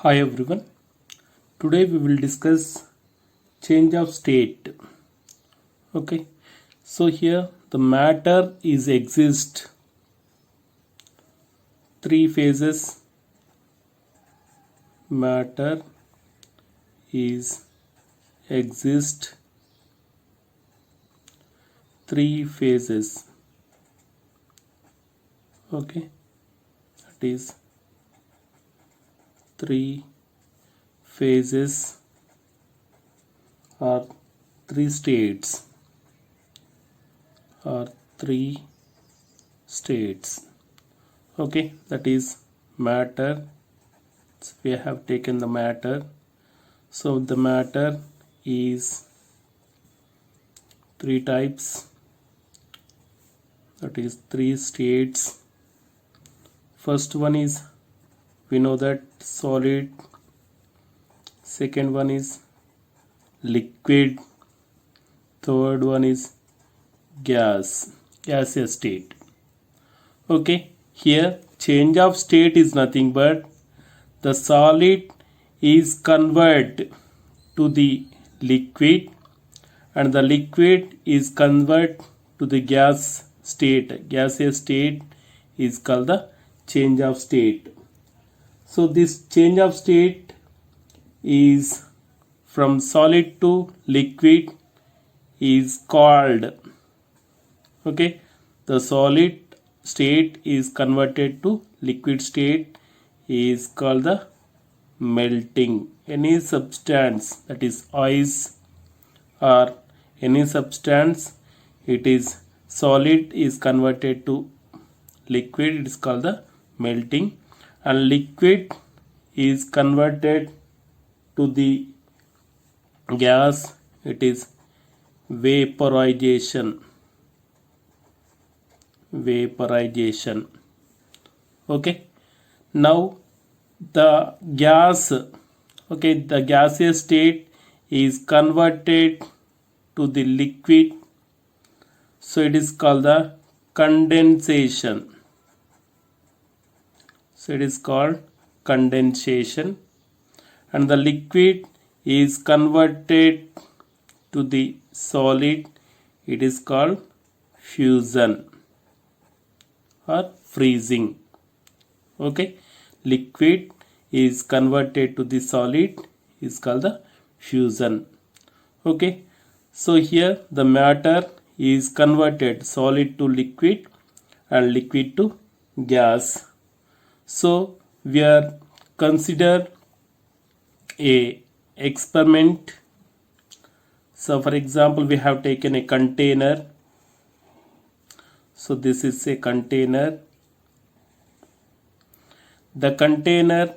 Hi everyone. Today we will discuss change of state. Okay. So here the matter is exist three phases. Matter is exist three phases. Okay. That is three phases or three states or three states. Okay, that is matter. We have taken the matter. So the matter is three types, that is three states. First one is, we know that, solid. Second one is liquid. Third one is gaseous state. Okay, here change of state is nothing but the solid is converted to the liquid and the liquid is converted to the gaseous state is called the change of state. So this change of state is from solid to liquid is called, okay, the solid state is converted to liquid state is called the melting. Any substance, that is ice or any substance, it is solid is converted to liquid, it is called the melting, and liquid is converted to the gas, it is vaporization. Okay, now the gas, okay, the gaseous state is converted to the liquid, so it is called the condensation. So it is called condensation, and the liquid is converted to the solid, it is called fusion or freezing. Okay, liquid is converted to the solid is called the fusion. Okay, so here the matter is converted solid to liquid and liquid to gas. So we are consider a experiment. So for example, we have taken a container. So this is a container. The container,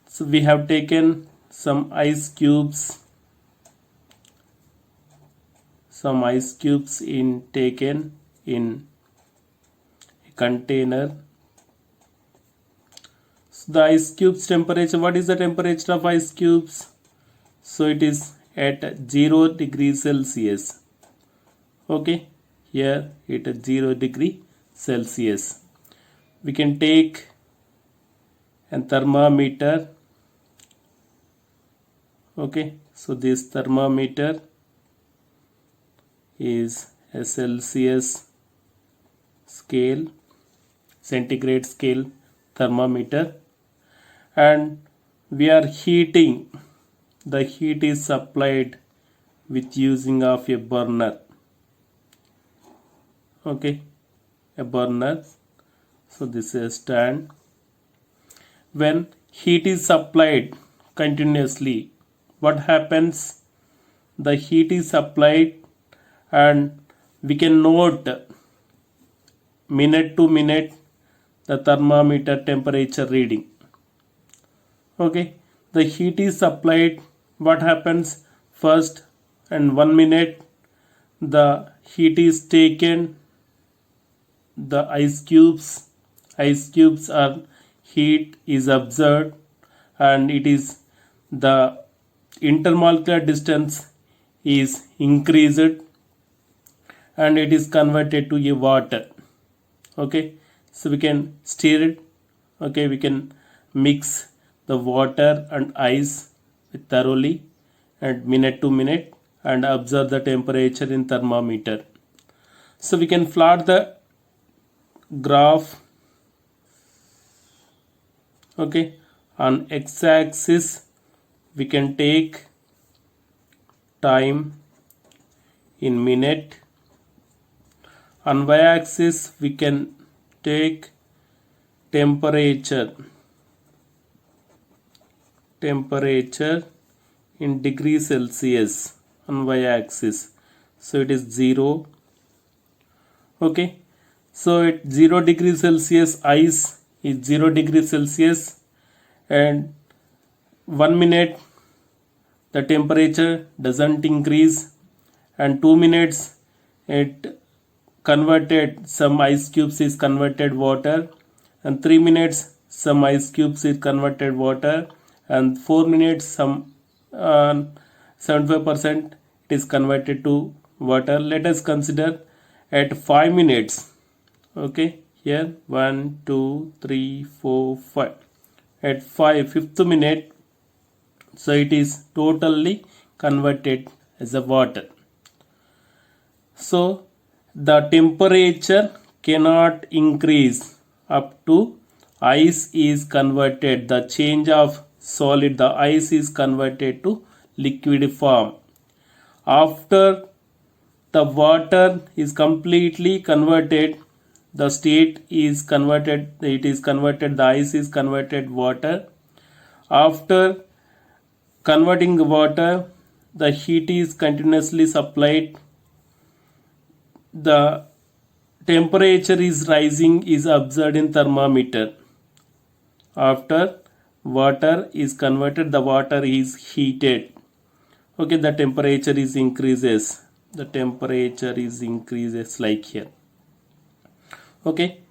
so we have taken some ice cubes. Some ice cubes taken in a container. So the ice cubes temperature, what is the temperature of ice cubes? So it is at 0 degrees Celsius. Okay, here it is 0 degree Celsius. We can take a thermometer. Okay, so this thermometer is a Celsius scale, centigrade scale thermometer, and we are heating. The heat is supplied with using of a burner. Okay, a burner. So this is a stand. When heat is supplied continuously, what happens? The heat is supplied and we can note minute to minute the thermometer temperature reading. Okay, the heat is supplied, what happens? First, and 1 minute the heat is taken, the ice cubes are heat is observed, and it is the intermolecular distance is increased and it is converted to a water. Okay, so we can stir it. Okay, we can mix the water and ice thoroughly and minute to minute and observe the temperature in thermometer. So we can plot the graph. Okay, on x-axis we can take time in minute. On y-axis we can take temperature in degrees Celsius on y-axis. So it is 0. Okay, so at 0 degrees Celsius ice is 0 degrees Celsius, and 1 minute the temperature doesn't increase, and 2 minutes it converted some ice cubes is converted water, and 3 minutes some ice cubes is converted water, and 4 minutes some 75% it is converted to water. Let us consider at 5 minutes. Okay, here 1 2 3 4 5. At 5th minute, so it is totally converted as a water. So the temperature cannot increase up to ice is converted, the change of solid, the ice is converted to liquid form. After the water is completely converted, the state is converted, it is converted, the ice is converted water. After converting the water, the heat is continuously supplied, the temperature is rising is observed in thermometer. After water is converted, the water is heated. Okay, the temperature is increases, the temperature is increases like here. Okay,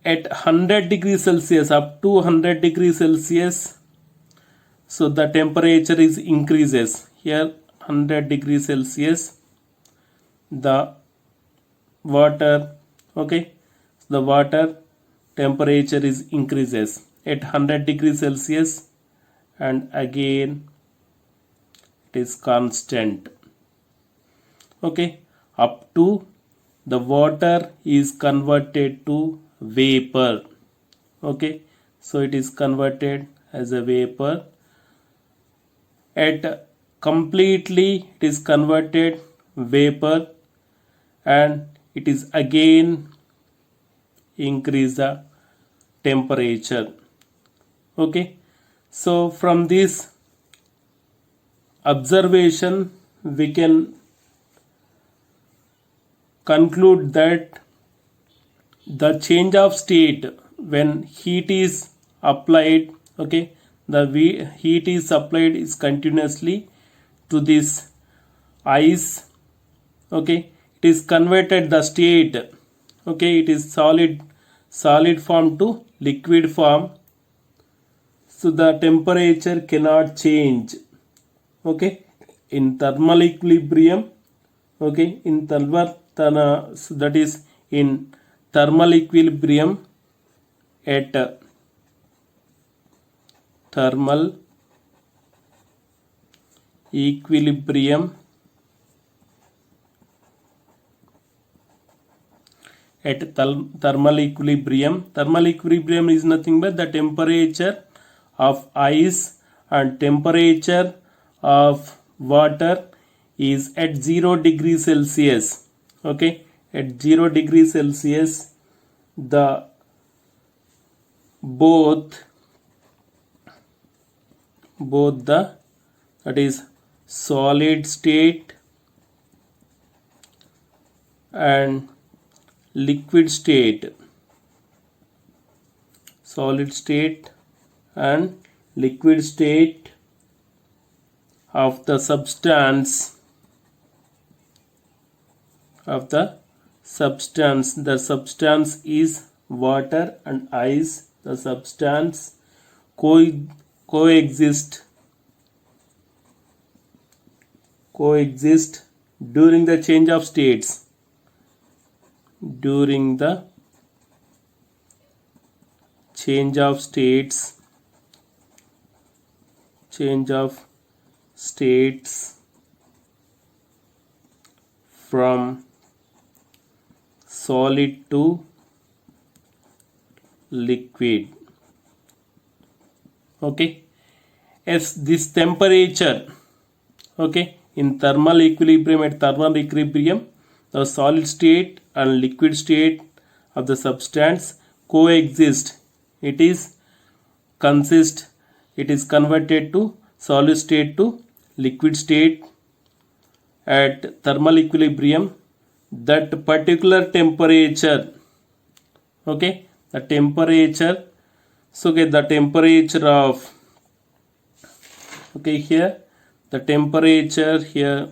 at 100 degrees Celsius, up to 100 degrees Celsius, so the temperature is increases. Here 100 degrees Celsius, the water, okay, the water temperature is increases at 100 degrees Celsius, and again it is constant. Okay, up to the water is converted to vapor. Okay, so it is converted as a vapor. At completely it is converted vapor, and it is again increase the temperature. Okay, so from this observation we can conclude that the change of state when heat is applied, okay, the heat is applied is continuously to this ice. Okay, it is converted the state, okay, it is solid form to liquid form, so the temperature cannot change. Okay, in thermal equilibrium, okay, in that is in thermal equilibrium, at thermal equilibrium, at thermal equilibrium is nothing but the temperature of ice and temperature of water is at 0 degrees Celsius. Okay, at 0 degrees Celsius, the both the, that is solid state and liquid state, solid state and liquid state of the substance, the substance is water and ice, the substance coexist during the change of states, during the change of states change of states from solid to liquid. Okay, as this temperature, okay, in thermal equilibrium, at thermal equilibrium, the solid state and liquid state of the substance coexist. It is converted to solid state to liquid state at thermal equilibrium. That particular temperature, okay, the temperature, so get the temperature of, okay, here the temperature here,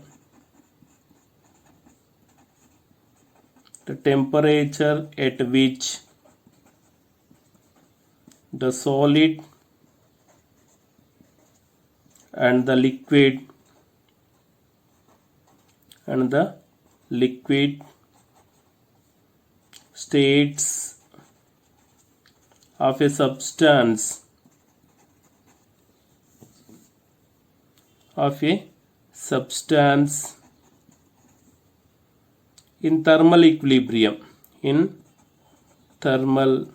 the temperature at which the solid and the liquid states of a substance in thermal equilibrium, thermal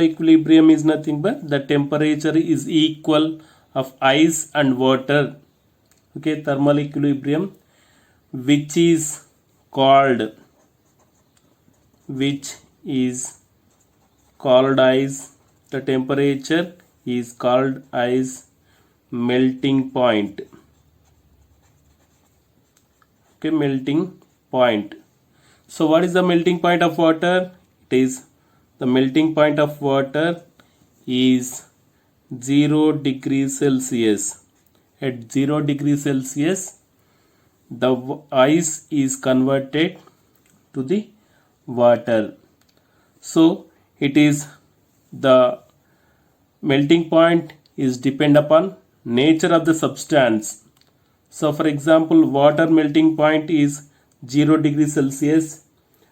equilibrium is nothing but the temperature is equal of ice and water. Okay, thermal equilibrium, which is called as, the temperature is called as melting point. Okay, melting point. So what is the melting point of water? The melting point of water is 0 degrees Celsius. At 0 degrees Celsius, the ice is converted to the water. So it is, the melting point is depend upon nature of the substance. So for example, water melting point is 0 degrees Celsius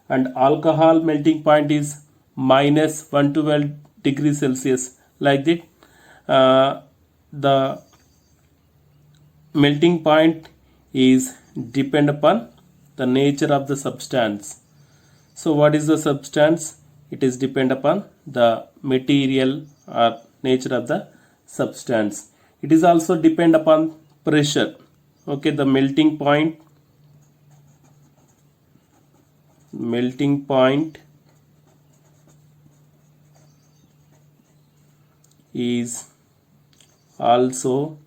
and alcohol melting point is minus 112 degrees Celsius. Like that, the melting point is depend upon the nature of the substance. So what is the substance? It is depend upon the material or nature of the substance. It is also depend upon pressure. Okay, the melting point is also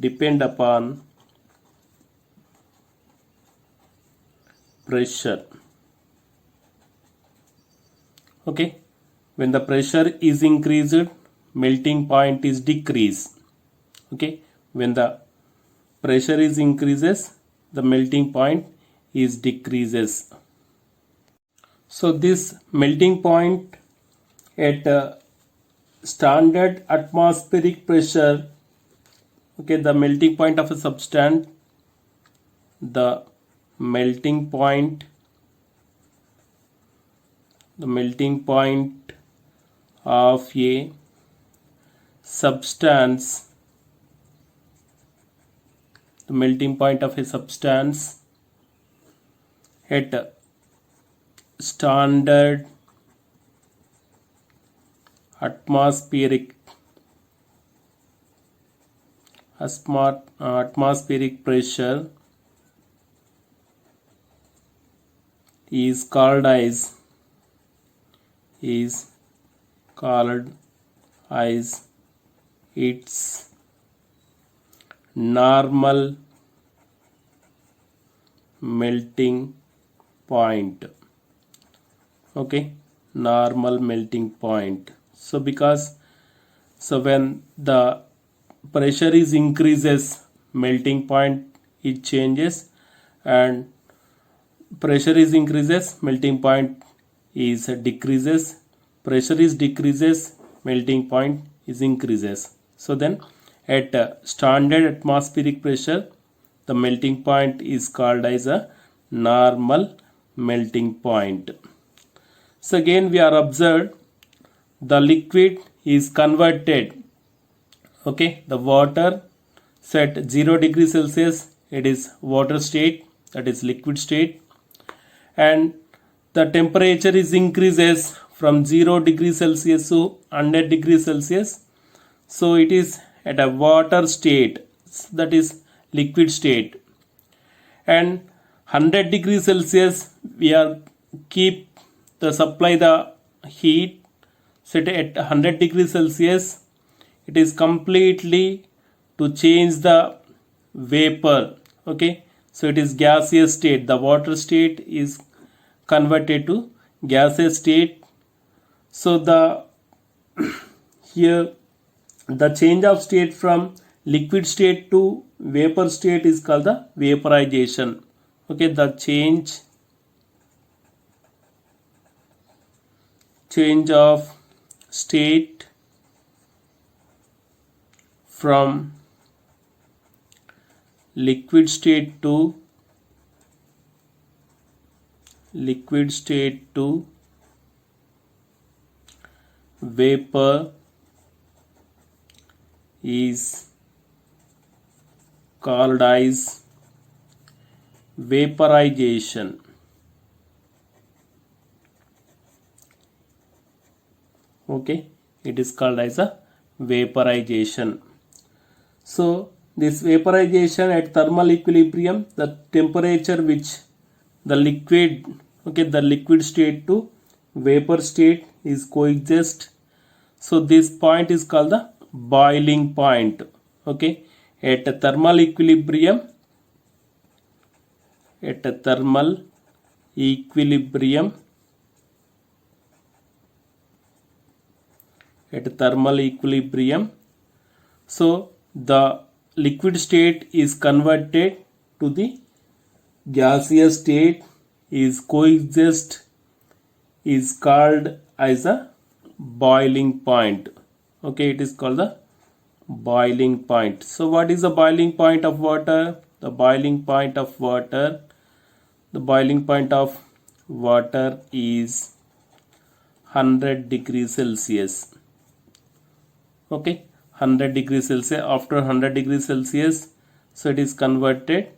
depend upon pressure. Okay, when the pressure is increased, melting point is decreased. Okay, when the pressure is increases, the melting point is decreases. So this melting point at standard atmospheric pressure, okay, the melting point of a substance, the melting point of a substance, the melting point of a substance at standard atmospheric pressure is called as its normal melting point. Okay, normal melting point. So when the pressure is increases, melting point it changes, and pressure is increases, melting point is decreases, pressure is decreases, melting point is increases. So then at standard atmospheric pressure, the melting point is called as a normal melting point. So again we are observed the liquid is converted. Okay, the water set 0 degree Celsius, it is water state, that is liquid state, and the temperature is increases from 0 degree Celsius to 100 degree Celsius. So it is at a water state, that is liquid state, and 100 degree Celsius we are keep the supply the heat set at 100 degree Celsius. It is completely to change the vapor. Okay, so it is gaseous state, the water state is converted to gaseous state. So the here the change of state from liquid state to vapor state is called the vaporization. Okay, the change of state from liquid state to vapor is called as vaporization. Okay, it is called as a vaporization. So this vaporization at thermal equilibrium, the temperature which the liquid, okay, the liquid state to vapor state is coexist. So this point is called the boiling point. Okay, at a thermal equilibrium, so the liquid state is converted to the gaseous state is coexist, is called as a boiling point. Okay, it is called the boiling point. So what is the boiling point of water? The boiling point of water is 100 degrees Celsius. Okay, 100 degrees Celsius. After 100 degrees Celsius, so it is converted,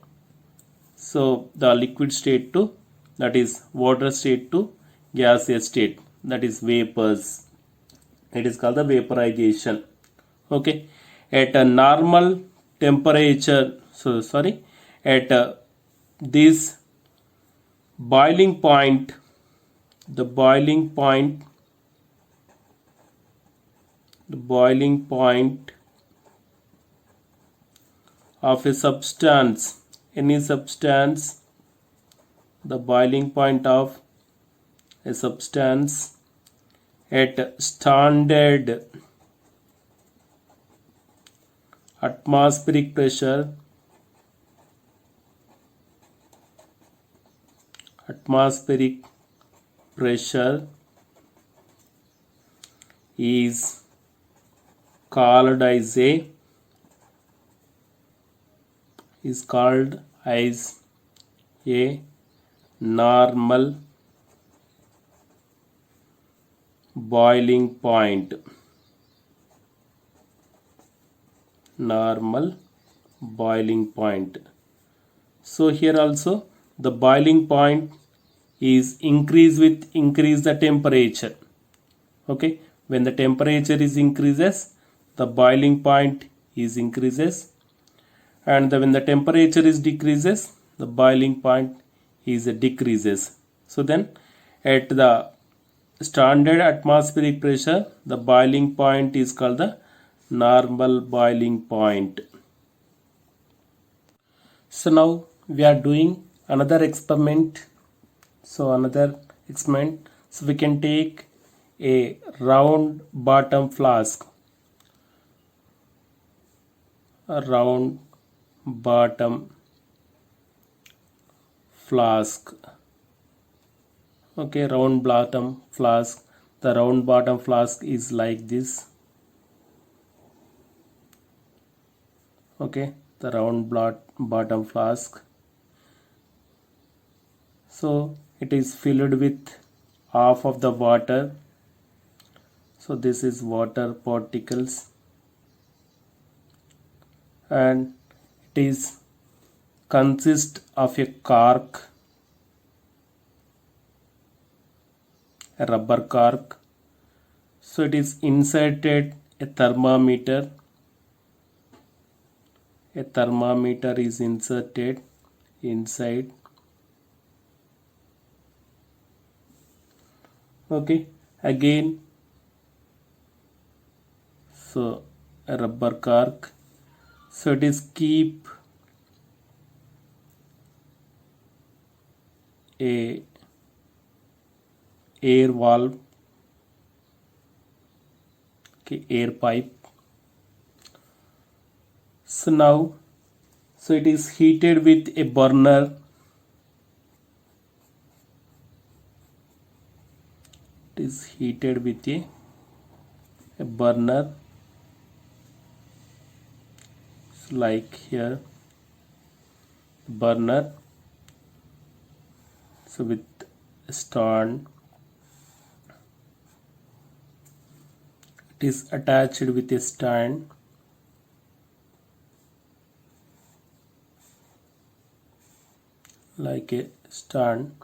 so the liquid state to, that is water state, to gaseous state, that is vapors. It is called the vaporization. Okay, at a normal temperature, at this boiling point, the boiling point of a substance, any substance, the boiling point of a substance at standard atmospheric pressure is called as a normal boiling point. So here also the boiling point is increase the temperature. Okay, when the temperature is increases, the boiling point is increases, and when the temperature is decreases, the boiling point is decreases. So then at the standard atmospheric pressure, the boiling point is called the normal boiling point. So now we are doing another experiment. So we can take a round bottom flask, okay, round bottom flask. The round bottom flask is like this. Okay, the round bottom flask. So it is filled with half of the water. So this is water particles, and it is consist of a cork, a rubber cork. So it is inserted a thermometer. A thermometer is inserted inside. Okay, again, so a rubber cork. So it is keep a air valve, okay, air pipe. So now, so it is heated with a burner. It is heated with a burner, so like here, burner. So with stand, it is attached with a stand. Like a stand.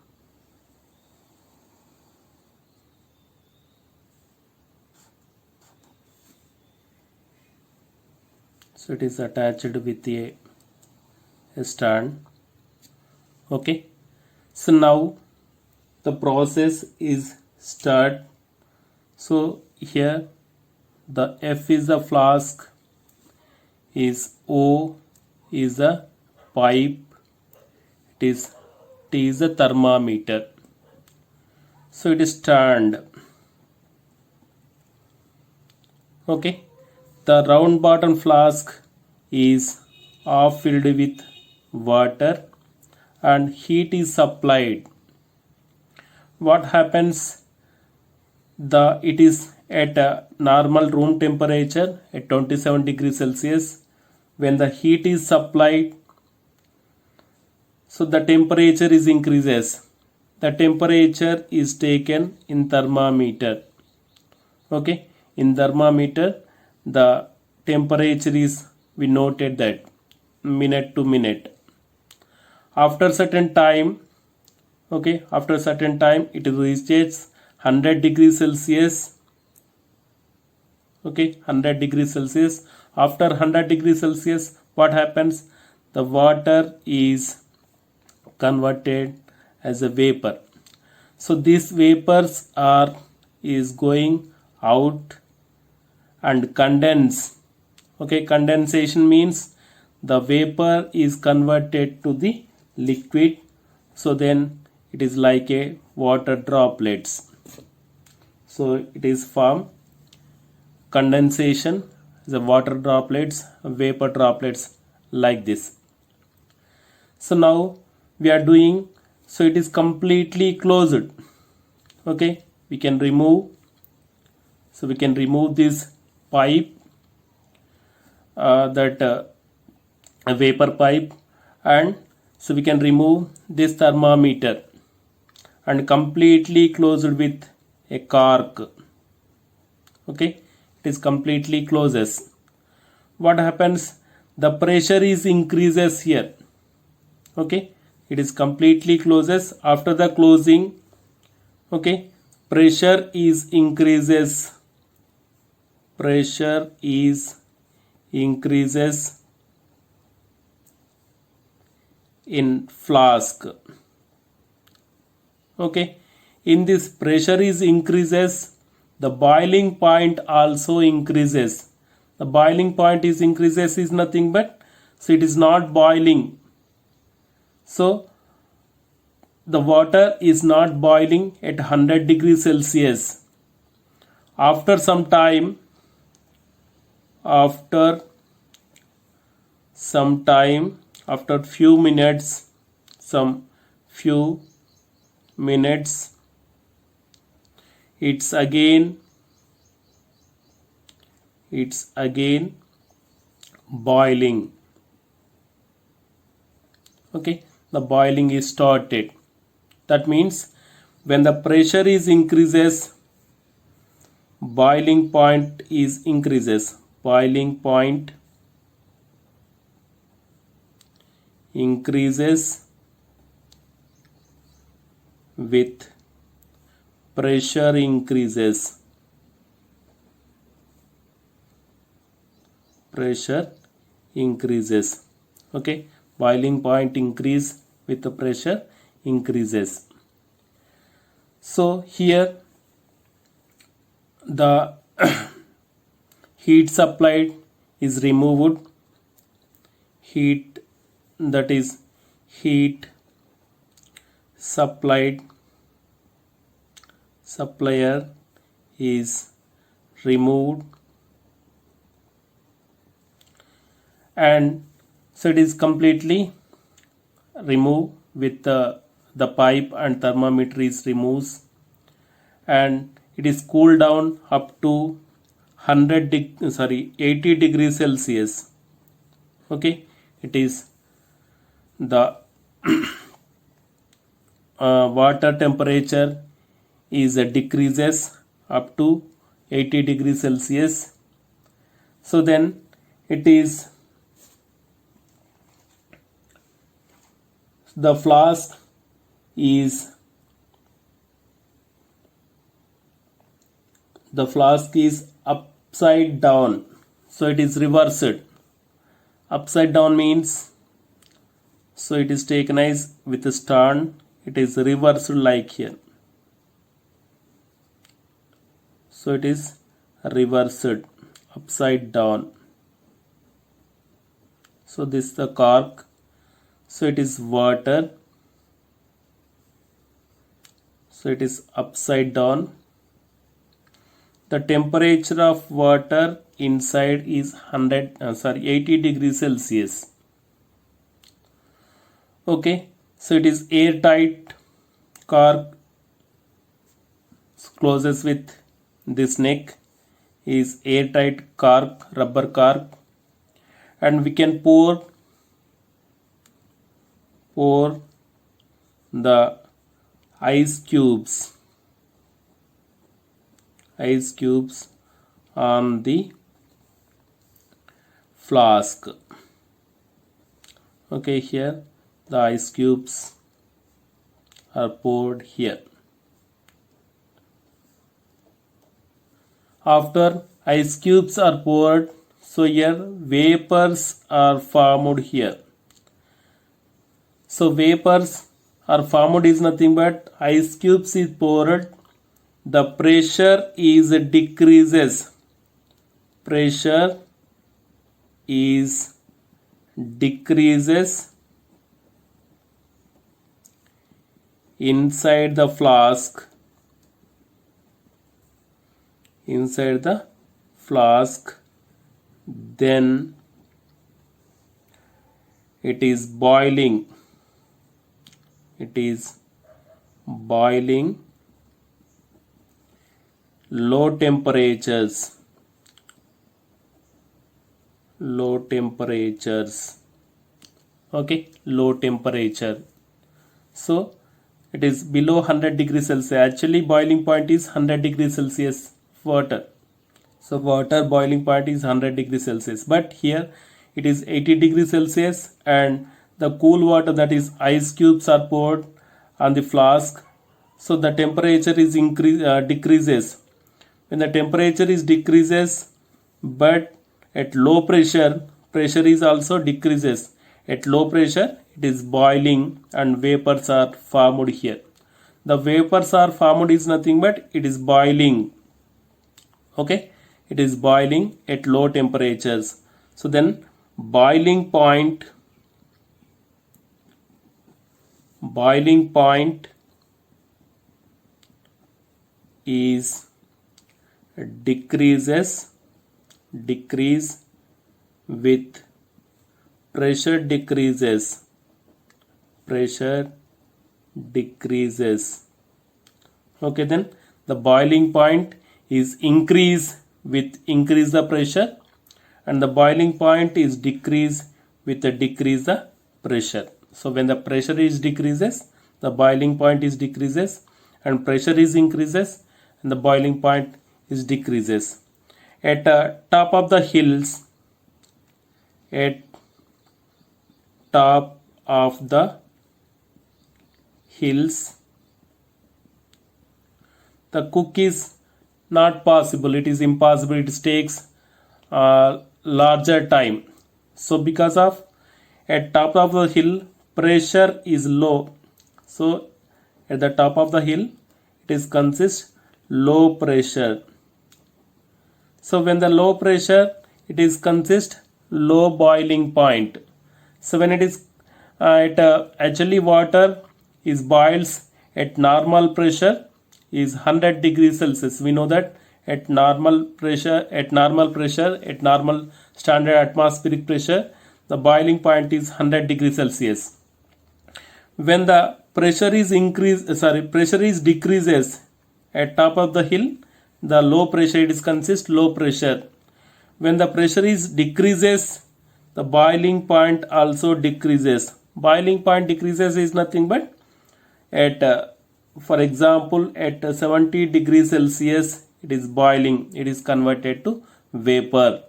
So it is attached with a stand. Okay, so now the process is start. So here the F is the flask, is O is the pipe, T is the thermometer. So it is turned. Okay, the round bottom flask is half filled with water and heat is supplied. What happens? It is at a normal room temperature at 27 degrees Celsius. When the heat is supplied, so the temperature is increases. The temperature is taken in thermometer. Okay, in thermometer the temperature is, we noted that minute to minute. After certain time, okay, after certain time it reaches 100 degrees Celsius. Okay, 100 degrees Celsius. After 100 degrees Celsius, what happens? The water is converted as a vapor. So these vapors is going out and condense. Okay, condensation means the vapor is converted to the liquid. So then it is like a water droplets. So it is formed condensation, the water droplets, vapor droplets, like this. So now we are doing, so it is completely closed. Okay, we can remove, so we can remove this pipe, a vapor pipe, and so we can remove this thermometer and completely closed with a cork. Okay, it is completely closes. What happens? The pressure is increases here. Okay, it is completely closes. After the closing, okay, pressure is increases. Pressure is increases in flask. Okay, in this pressure is increases, the boiling point also increases. The boiling point is increases is nothing but, so it is not boiling. So the water is not boiling at 100 degrees Celsius. After some time, after few minutes, it's again boiling. Okay, the boiling is started. That means when the pressure is increases, boiling point is increases. Boiling point increases with pressure increases. Pressure increases. Okay, boiling point increase with the pressure increases. So here the heat supplied is removed. Heat, that is heat supplier is removed, and so it is completely removed with the pipe, and thermometer is removes, and it is cooled down up to 80 degrees Celsius. Okay, it is the water temperature is decreases up to 80 degrees Celsius. So then it is the flask is upside down, so it is reversed. Upside down means, so it is taken as with a stern, it is reversed like here. So it is reversed upside down. So this is the cork. So it is water. So it is upside down. The temperature of water inside is 80 degrees Celsius. Okay, so it is airtight cork, closes with this neck is airtight cork, rubber cork, and we can pour the ice cubes on the flask. Okay, here the ice cubes are poured here. After ice cubes are poured, so here vapors are formed here. So vapors are formed is nothing but ice cubes is poured, the pressure is decreases. Pressure is decreases inside the flask. Then it is boiling. Low temperatures. Okay, low temperature. So it is below 100 degrees Celsius. Actually boiling point is 100 degrees Celsius water. So water boiling point is 100 degrees Celsius, but here it is 80 degrees Celsius, and the cool water, that is ice cubes, are poured on the flask. So the temperature is decreases. When the temperature is decreases, but at low pressure is also decreases. At low pressure it is boiling and vapors are formed here. The vapors are formed is nothing but it is boiling. Okay, it is boiling at low temperatures. So then boiling point is decrease with pressure decreases. Okay, then the boiling point is increase the pressure, and the boiling point is decrease with the decrease the pressure. So when the pressure is decreases, the boiling point is decreases, and pressure is increases and the boiling point is decreases. At top of the hills, at top of the hills, the cook is not possible, it is impossible, it takes larger time. So because of at top of the hill pressure is low, so at the top of the hill it is consists low pressure. So when the low pressure, it is consist low boiling point. So when it is actually water is boils at normal pressure is 100 degrees Celsius. We know that at normal pressure, at normal standard atmospheric pressure, the boiling point is 100 degrees Celsius. When the pressure is decreases at top of the hill, the low pressure, it is consist low pressure. When the pressure is decreases, the boiling point also decreases. Boiling point decreases is nothing but at for example at 70 degrees Celsius it is boiling, it is converted to vapor.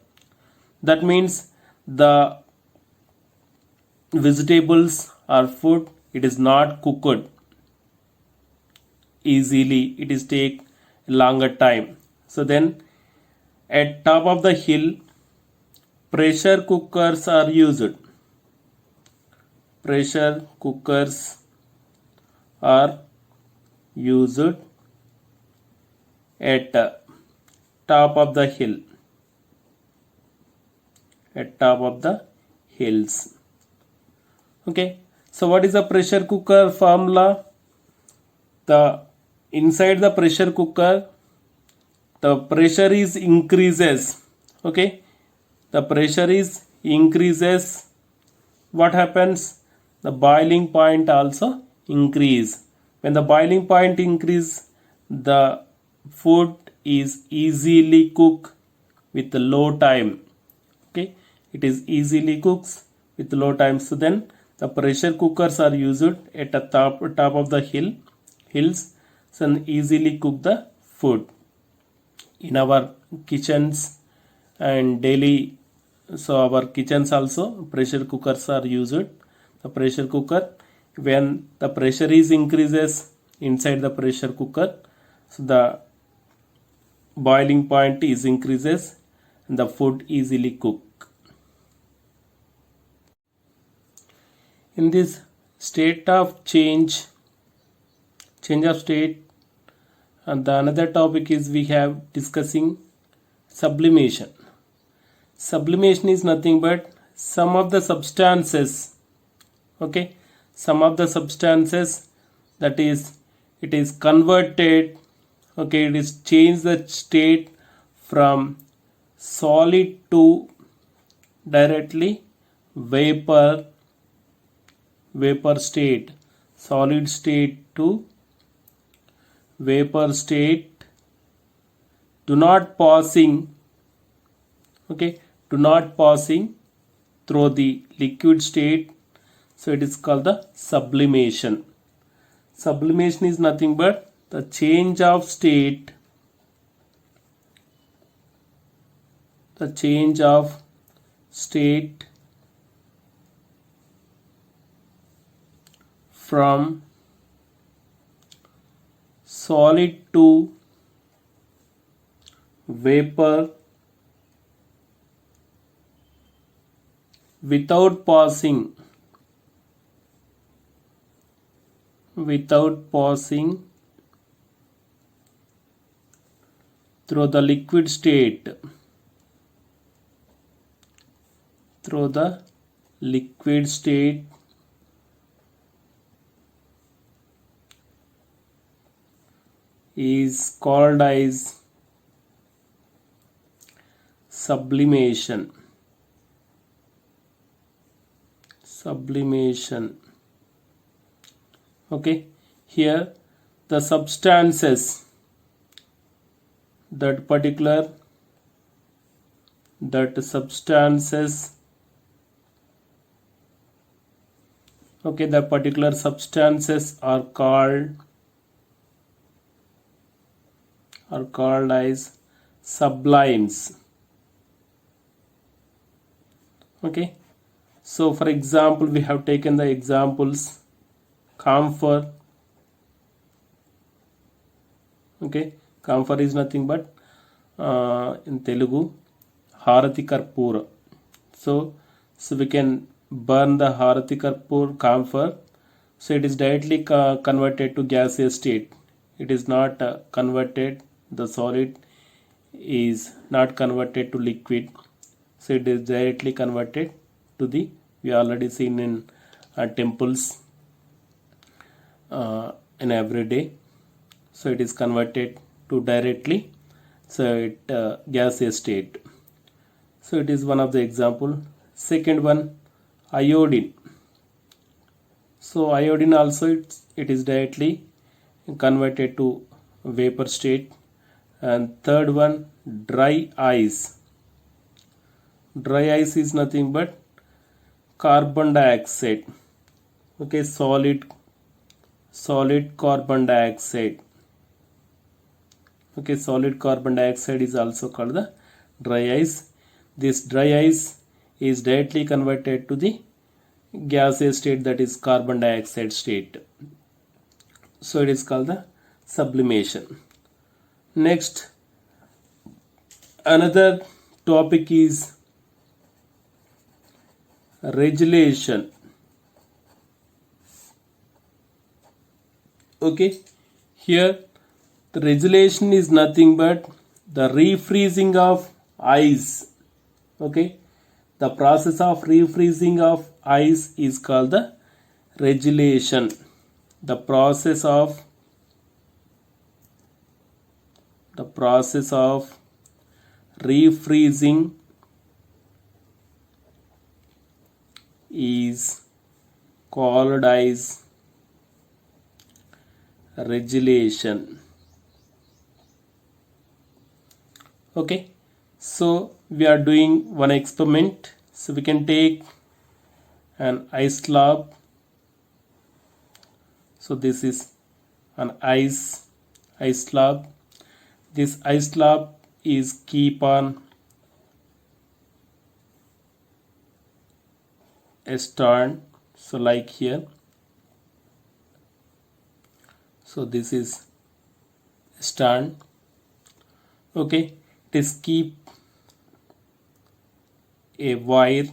That means the vegetables or food, it is not cooked easily, it is take longer time. So then at top of the hill pressure cookers are used. Pressure cookers are used at top of the hill, at top of the hills. Okay, so what is the pressure cooker formula? The inside the pressure cooker, the pressure is increases. Okay, the pressure is increases. What happens? The boiling point also increase. When the boiling point increase, the food is easily cooked with low time. Okay, it is easily cooks with low time. So then the pressure cookers are used at the top of the hills, so easily cook the food in our kitchens and daily. So our kitchens also pressure cookers are used. The pressure cooker, when the pressure is increases inside the pressure cooker, so the boiling point is increases and the food easily cook. In this state of change of state, and the another topic is we have discussing sublimation. Sublimation is nothing but some of the substances, okay, some of the substances, that is it is converted, okay, it is changed the state from solid to directly vapor state, solid state to vapor state, do not passing, okay, do not passing through the liquid state. So it is called the sublimation. Sublimation is nothing but the change of state, the change of state from solid to vapor without passing through the liquid state, through the liquid state is called as sublimation. Sublimation. Okay, here the substances, that substances, okay, the particular substances are called are called as sublimes. Okay, so for example, we have taken the examples camphor. Okay, camphor is nothing but in Telugu harati karpura. So we can burn the harati karpur camphor. So it is directly converted to gaseous state. It is not converted. The solid is not converted to liquid. So it is directly converted to the, we already seen in temples in everyday. So it is converted to directly, so it gaseous state. So it is one of the example. Second one, iodine. So iodine also it is directly converted to vapor state. And third one, dry ice. Dry ice is nothing but carbon dioxide. Okay, solid carbon dioxide. Okay, solid carbon dioxide is also called the dry ice. This dry ice is directly converted to the gaseous state, that is carbon dioxide state. So it is called the sublimation. Next, another topic is regulation. Okay, here the regulation is nothing but the refreezing of ice. Okay, the process of refreezing of ice is called the regulation. The process of refreezing is called as regulation. Okay, so we are doing one experiment. So we can take an ice slab. So this is an ice slab. This ice slab is keep on a stand. So like here. So this is stand. Okay, it is keep a wire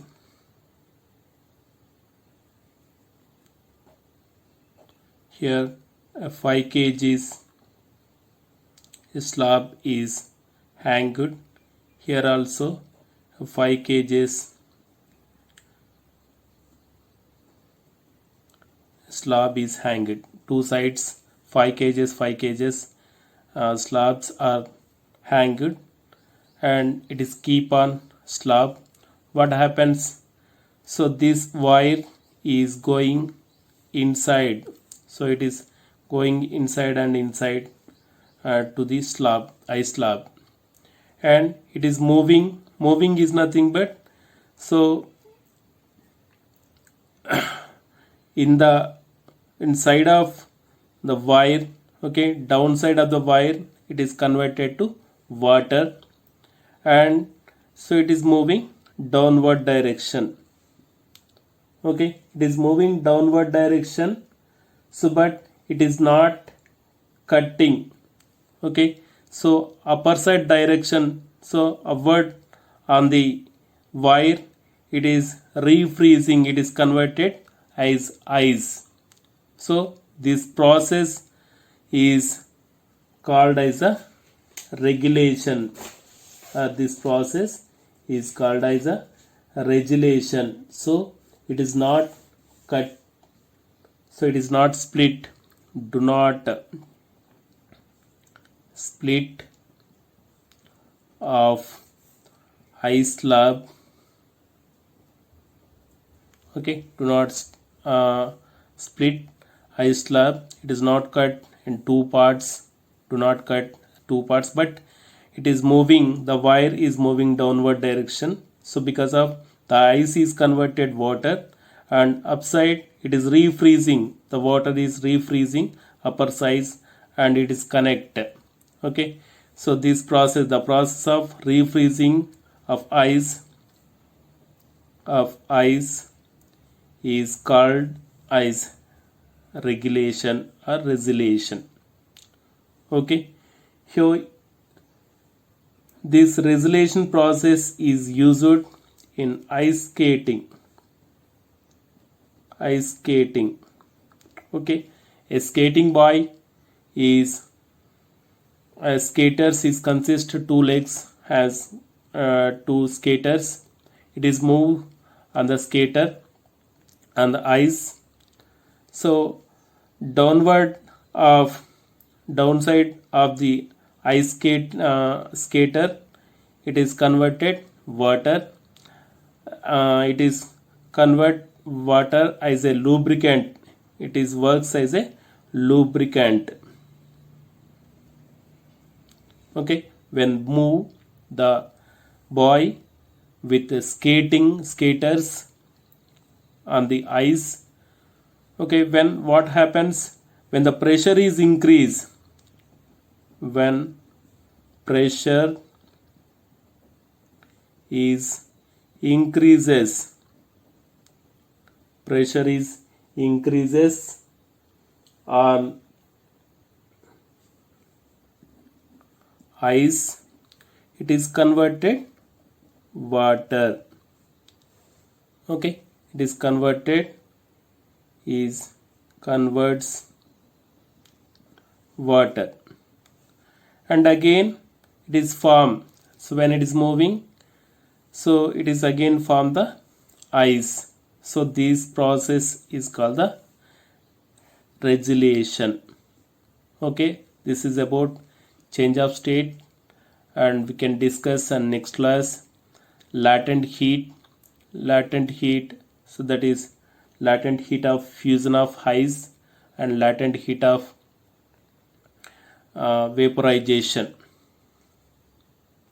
here. A 5 kgs slab is hanged. Here also a 5 kgs slab is hanged. Two sides 5 kgs slabs are hanged, and it is keep on slab. What happens? So this wire is going inside. So it is going inside and inside to the slab, ice slab, and it is moving. Moving is nothing but, so in the inside of the wire, okay, downside of the wire, it is converted to water, and so it is moving downward direction. Okay, it is moving downward direction. So but it is not cutting. Okay, so upper side direction, so upward on the wire, it is refreezing, it is converted as ice. So this process is called as a regulation. This process is called as a regulation. So it is not cut, so it is not split. Do not split of ice slab. Okay, do not split ice slab. It is not cut in two parts. Do not cut two parts, but it is moving, the wire is moving downward direction. So because of the ice is converted water, and upside it is refreezing, the water is refreezing upper size, and it is connected. Okay, So this process, the process of refreezing of ice is called ice regulation or resolution. Okay, here this resolution process is used in ice skating. Okay, a skating boy is skaters is consist two legs, has two skaters. It is move on the skater on the ice. So downside of the ice skater, it is converted water. It is convert water as a lubricant. It is works as a lubricant. Okay, when move the boy with the skaters on the ice. Okay, when what happens when the pressure is increased? When pressure is increases on ice, it is converted water. Okay, it is converts water, and again it is formed. So when it is moving, so it is again form the ice. So this process is called the resolution. Okay, this is about change of state, and we can discuss in next class latent heat. So that is latent heat of fusion of ice and latent heat of vaporization.